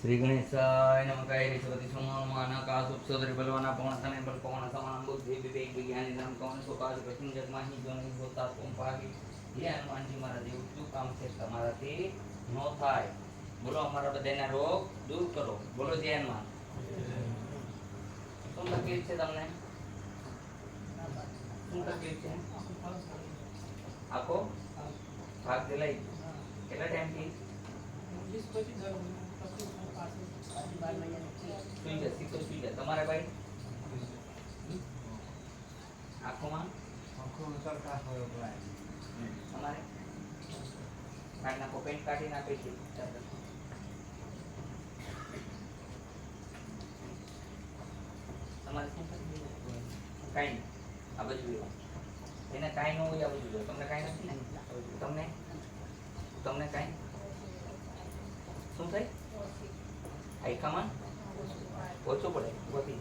श्री गणेशाय नमः कैरि सरति समानमाना कासुप्सोदरि बलवाना पवनतने बल पवन समान बुद्धि विवेक विज्ञानी नाम कौन सोकाज प्रति जगमाही जो नहीं होता तुम पागी ये हनुमान जी महाराज એવું કામ છે તમારાથી નો થાય બોલો અમારા બધાના રોગ દૂર કરો બોલો જય હનુમાન શું તકલીફ છે તમને શું તકલીફ છે આખો ભાગ દિલાઈ કેટલા ટાઈમથી સુઈ જા તમારે ભાઈ આંખોમાં તમારે કાઢ નાખો પેન્ટ કાઢી નાખે છે તમારે શું કાંઈ આ બધું એને કાંઈ ન હોય આ બધું તમને કાંઈ નથી ને તમને તમને કાંઈ શું થાય આઈકામાં ઓછું પડે વધી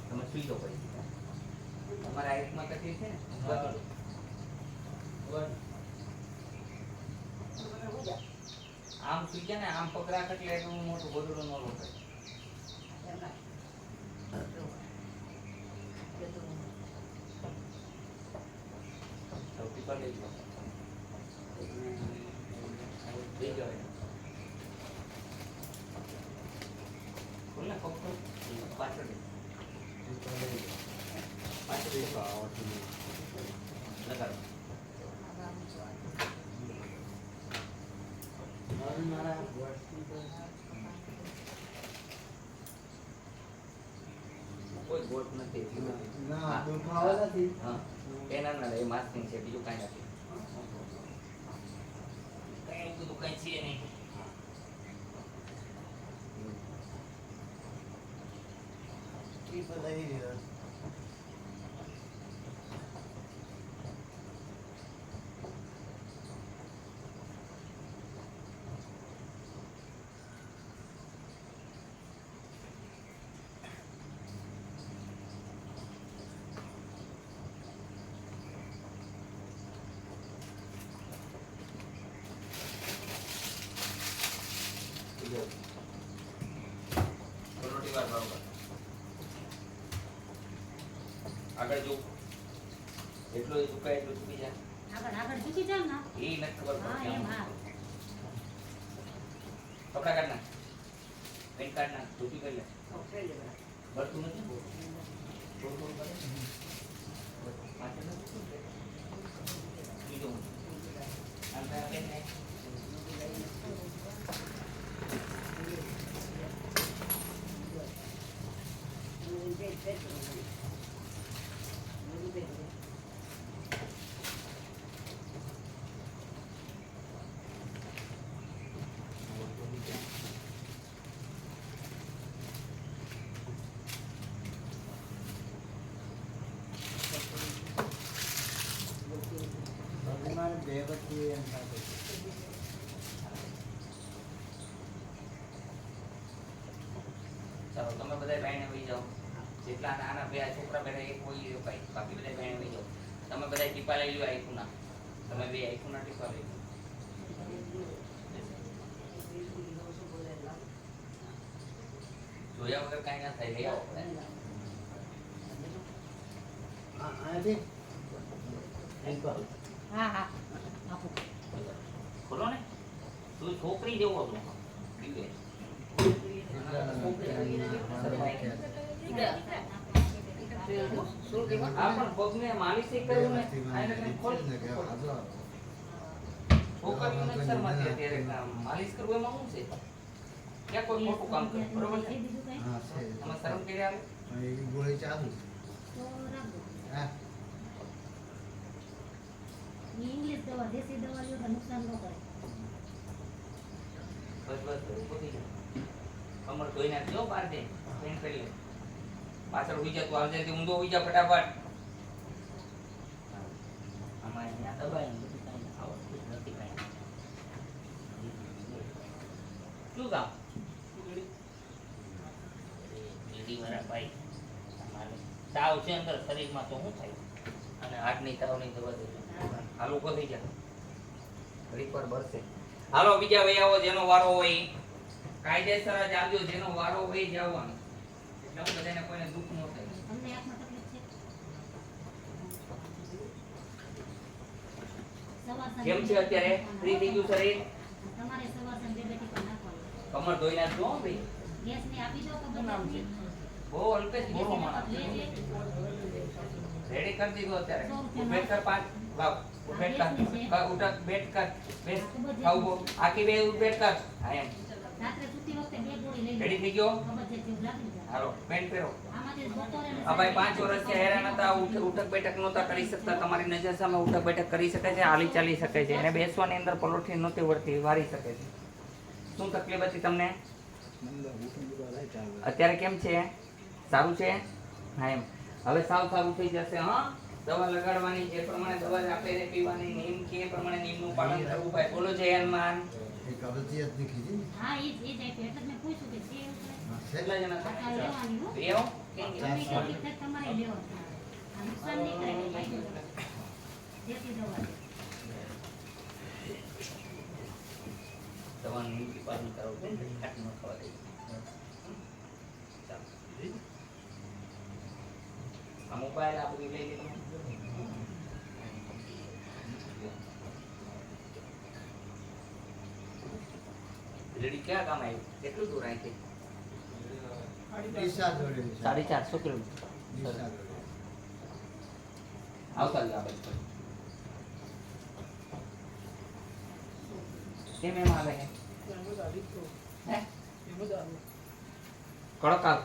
તમે સુઈ જાઓ પછી તમારા આઈટમાં તકલીફ છે ને આમ સુઈ જાય ને આમ પકડા એટલે એટલું મોટું ગોદડું ન લો સૌથી પર લઈ જાઓ લઈ જાઓ ખોલને ફક્ત પાછળ લગાડો કોઈ ગોટ નથી એના ના એ માસ્કિંગ છે બીજું કાંઈ નથી કઈ બધું કઈ છે નહીં આગળ જો એટલો ઝુકાય એટલો ઝુકી જા આગળ ઝુકી જા ના એ નથી ખબર હા એમ હા કપડા કાઢ ના પેન કાર્ડ ના ઝુકી કરી લે ઓકે લે બળતું નથી બોલ કરે માથે નથી બીજો આમ પેન ને ચાલો તમે બધા બહેને વહી જાઓ જેટલા નાના બે છોકરા બેઠા એક હોય ભાઈ બાકી બધા બહેને વહી જાઓ તમે બધા ટીપા લઈ લો આઈફોના તમે બે આઈફોના ટીપા લઈ લો જોયા વગર કાંઈ ના થાય લઈ આવો હા હા ખોલો ને તું છોકરી જેવો હતો પગને માલિશ કર્યું ને છોકરીઓને શરમાતી અત્યારે માલિશ કરવું એમાં શું છે ક્યાં કોઈ મોટું કામ કરે બરોબર છે આમાં શરમ કરી આવે ગોળી ચાલુ इंग्लिश दवा देसी दवा जो नुकसान न करे बस बस उभी जा कमर धोई नाखજો બાર દે પેન કરી લે પાછળ ઉઈ જા તું આવજે તે ઊંધો ઉઈ જા ફટાફટ દબાઈને બધું કાંઈ આવડતું જ નથી કાંઈ. શું કામ? બીડીવાળા ભાઈ અમારે તાવ છે અંદર શરીરમાં તો શું થાય? અને હાર્ટની તાવની દવા દેજો. હાલો ઉભો થઈ જા. ઘડીક વાર બરસે. હાલો બીજા ભાઈ આવો જેનો વારો હોય ઈ. કાયદેસર જ આવજો, જેનો વારો હોય જ આવવાનો. એટલે હું બધાને કોઈને દુઃખ ન થાય. તમને આંખમાં તકલીફ છે? સવાર સાંજ કેમ છે અત્યારે? ફ્રી થઈ ગયું શરીર? તમારે સવાર સાંજ બે બેટી પર નાખવાનું. કમર ધોઈ નાખજો હો ભાઈ. ગેસની આપી દો ખબર નથી. બહુ અલ્પેશ બોલો માણસ. રેડી કરી દીધું અત્યારે. બેટ કર પાંચ વાવ. બેટ કર. ઉઠક બેટ કર. બેસ. ખાવું આખી બે બેટ કર. હા એમ. રાત્રે સૂતી વખતે બે ગોળી લઈ રેડી થઈ ગયો? ખબર છે જીવ લાગી જાય. હાલો પેન્ટ પહેરો. આમાંથી બપોરે ને આ ભાઈ 5 વર્ષથી હેરાન હતા, ઉઠક બેઠક નહોતા કરી શકતા. તમારી નજર સામે ઉઠક બેઠક કરી શકે છે, હાલી ચાલી શકે છે, એને બેસવાની અંદર પલોઠી નહોતી વળતી, વારી શકે છે. શું તકલીફ હતી તમને? અત્યારે કેમ છે? સારું છે? હા એમ. હવે સાવ સારું થઈ જશે. હા, દવા લગાડવાની, જે પ્રમાણે દવા આપે છે પીવાની, નીમ કે એ પ્રમાણે નીમનું પાલન કરવું. ભાઈ બોલો જય હનુમાન. હા ઈ જ આપ્યું એટલે જ મેં પૂછ્યું કે છે એવું છે? કેટલા જણા આ હતા? લેવાની હો. બે હો? કેમ કે? ગમે તેટલી થાય તમારે લેવાની. આ નુકસાન નહીં કરે એટલે ભાઈ દેશી દવા છે. દવાનું નીમથી પાલન કરવું છે, ખાટ ન ખાવા દેવું. ચાલો. આ મોબાઈલ આ બધું લઈ લીધું. રેડી ક્યાં કામ આવ્યું? કેટલું દૂર અહીંથી? 450 કિલોમીટર. આવતા જ આ બાજુ. કેમ એમ આવે છે? હે? કડક આવ.